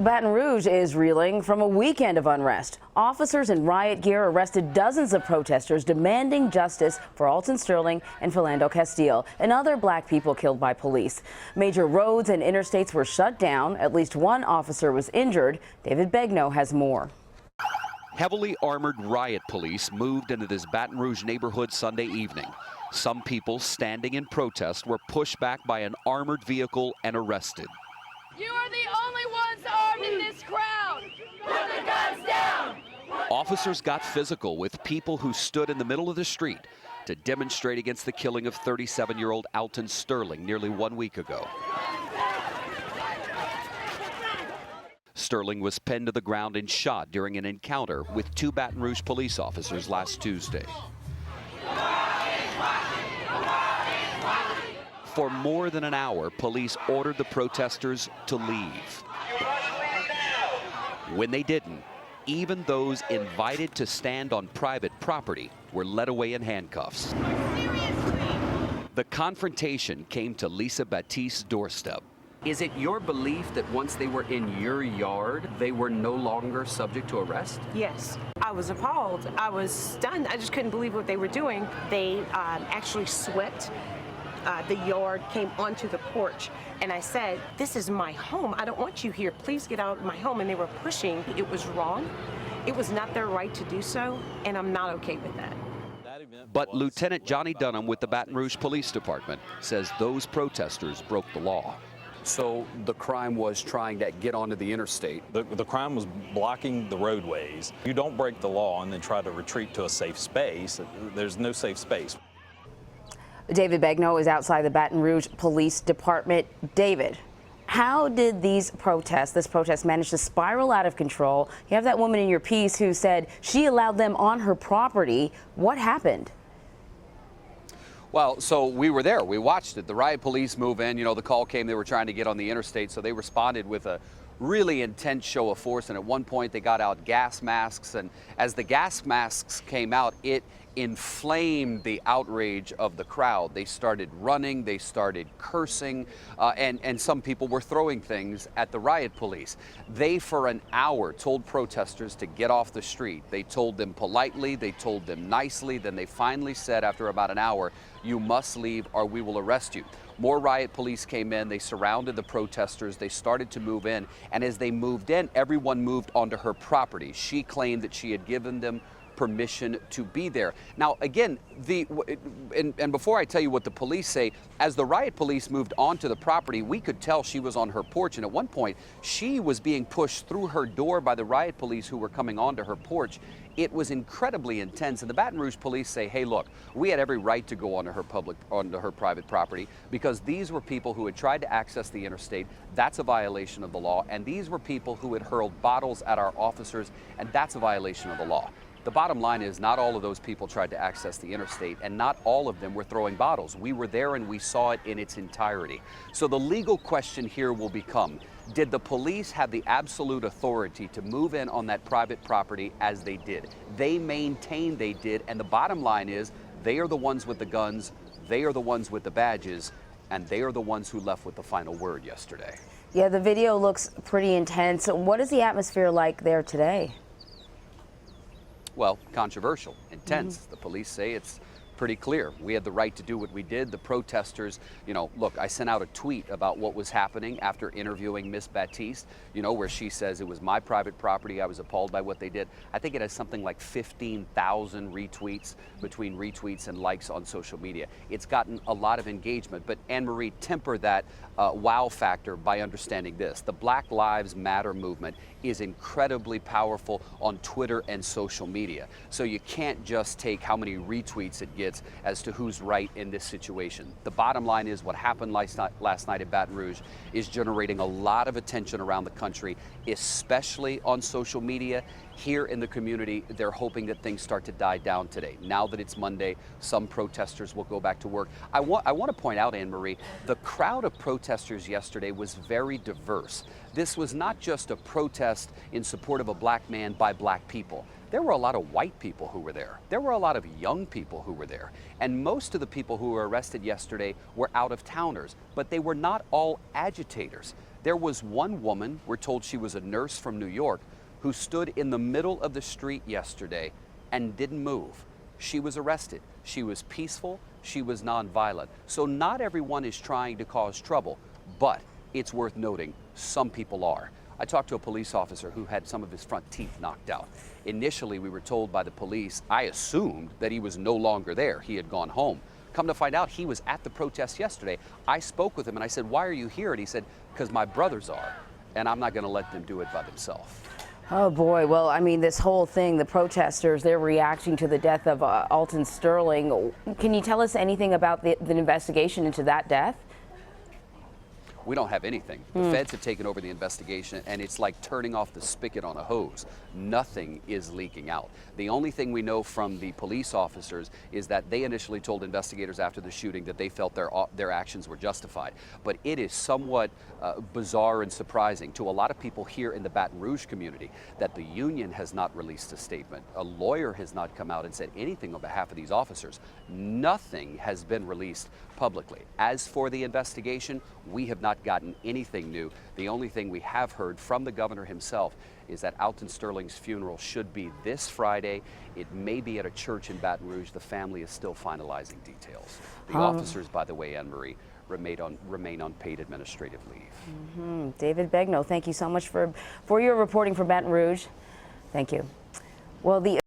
Baton Rouge is reeling from a weekend of unrest. Officers in riot gear arrested dozens of protesters demanding justice for Alton Sterling and Philando Castile and other black people killed by police. Major roads and interstates were shut down. At least one officer was injured. David Begnaud has more. Heavily armored riot police moved into this Baton Rouge neighborhood Sunday evening. Some people standing in protest were pushed back by an armored vehicle and arrested. You are the only ones armed in this crowd. Put the guns down. Officers got physical with people who stood in the middle of the street to demonstrate against the killing of 37-year-old Alton Sterling nearly 1 week ago. Sterling was pinned to the ground and shot during an encounter with two Baton Rouge police officers last Tuesday. For more than an hour, police ordered the protesters to leave. When they didn't, even those invited to stand on private property were led away in handcuffs. The confrontation came to Lisa Batiste's doorstep. Is it your belief that once they were in your yard, they were no longer subject to arrest? Yes. I was appalled. I was stunned. I just couldn't believe what they were doing. They actually swept the yard, came onto the porch, and I said, "This is my home. I don't want you here. Please get out of my home." And they were pushing. It was wrong. It was not their right to do so, and I'm not okay with that. But Lieutenant Johnny Dunham with the Baton Rouge Police Department says those protesters broke the law. So the crime was trying to get onto the interstate. The crime was blocking the roadways. You don't break the law and then try to retreat to a safe space. There's no safe space. David Begnaud is outside the Baton Rouge Police Department. David, how did this protest manage to spiral out of control? You have that woman in your piece who said she allowed them on her property. What happened? Well, so we were there. We watched it. The riot police move in. You know, the call came they were trying to get on the interstate, so they responded with a really intense show of force. And at one point, they got out gas masks. And as the gas masks came out, it inflamed the outrage of the crowd. They started running, they started cursing, and some people were throwing things at the riot police. They, for an hour, told protesters to get off the street. They told them politely, they told them nicely, then they finally said after about an hour, "You must leave or we will arrest you." More riot police came in, they surrounded the protesters, they started to move in, and as they moved in, everyone moved onto her property. She claimed that she had given them permission to be there. Now, again, and before I tell you what the police say, as the riot police moved onto the property, we could tell she was on her porch, and at one point, she was being pushed through her door by the riot police who were coming onto her porch. It was incredibly intense, and the Baton Rouge police say, "Hey, look, we had every right to go onto her private property because these were people who had tried to access the interstate. That's a violation of the law, and these were people who had hurled bottles at our officers, and that's a violation of the law." The bottom line is not all of those people tried to access the interstate, and not all of them were throwing bottles. We were there and we saw it in its entirety. So the legal question here will become, did the police have the absolute authority to move in on that private property as they did? They maintained they did, and the bottom line is they are the ones with the guns, they are the ones with the badges, and they are the ones who left with the final word yesterday. Yeah, the video looks pretty intense. What is the atmosphere like there today? Well, controversial, intense. The police say it's pretty clear. We had the right to do what we did. The protesters, you know, look, I sent out a tweet about what was happening after interviewing Miss Batiste, you know, where she says it was my private property. I was appalled by what they did. I think it has something like 15,000 retweets between retweets and likes on social media. It's gotten a lot of engagement. But Anne-Marie, temper that wow factor by understanding this. The Black Lives Matter movement is incredibly powerful on Twitter and social media. So you can't just take how many retweets it gets as to who's right in this situation. The bottom line is what happened last night at Baton Rouge is generating a lot of attention around the country, especially on social media. Here in the community, they're hoping that things start to die down today. Now that it's Monday, some protesters will go back to work. I want to point out, Anne-Marie, the crowd of protesters yesterday was very diverse. This was not just a protest in support of a black man by black people. There were a lot of white people who were there. There were a lot of young people who were there. And most of the people who were arrested yesterday were out-of-towners, but they were not all agitators. There was one woman, we're told she was a nurse from New York, who stood in the middle of the street yesterday and didn't move. She was arrested. She was peaceful. She was nonviolent. So not everyone is trying to cause trouble, but it's worth noting some people are. I talked to a police officer who had some of his front teeth knocked out. Initially, we were told by the police, I assumed that he was no longer there. He had gone home. Come to find out, he was at the protest yesterday. I spoke with him and I said, why are you here? And he said, because my brothers are, and I'm not going to let them do it by themselves. Oh boy, well, I mean, this whole thing, the protesters, they're reacting to the death of Alton Sterling. Can you tell us anything about the investigation into that death? We don't have anything. The feds have taken over the investigation, and it's like turning off the spigot on a hose. Nothing is leaking out. The only thing we know from the police officers is that they initially told investigators after the shooting that they felt their actions were justified. But it is somewhat bizarre and surprising to a lot of people here in the Baton Rouge community that the union has not released a statement. A lawyer has not come out and said anything on behalf of these officers. Nothing has been released publicly. As for the investigation, we have not gotten anything new. The only thing we have heard from the governor himself is that Alton Sterling's funeral should be this Friday. It may be at a church in Baton Rouge. The family is still finalizing details. The officers, by the way, Anne-Marie, remain on paid administrative leave. David Begnaud, thank you so much for your reporting from Baton Rouge. Thank you. Well, the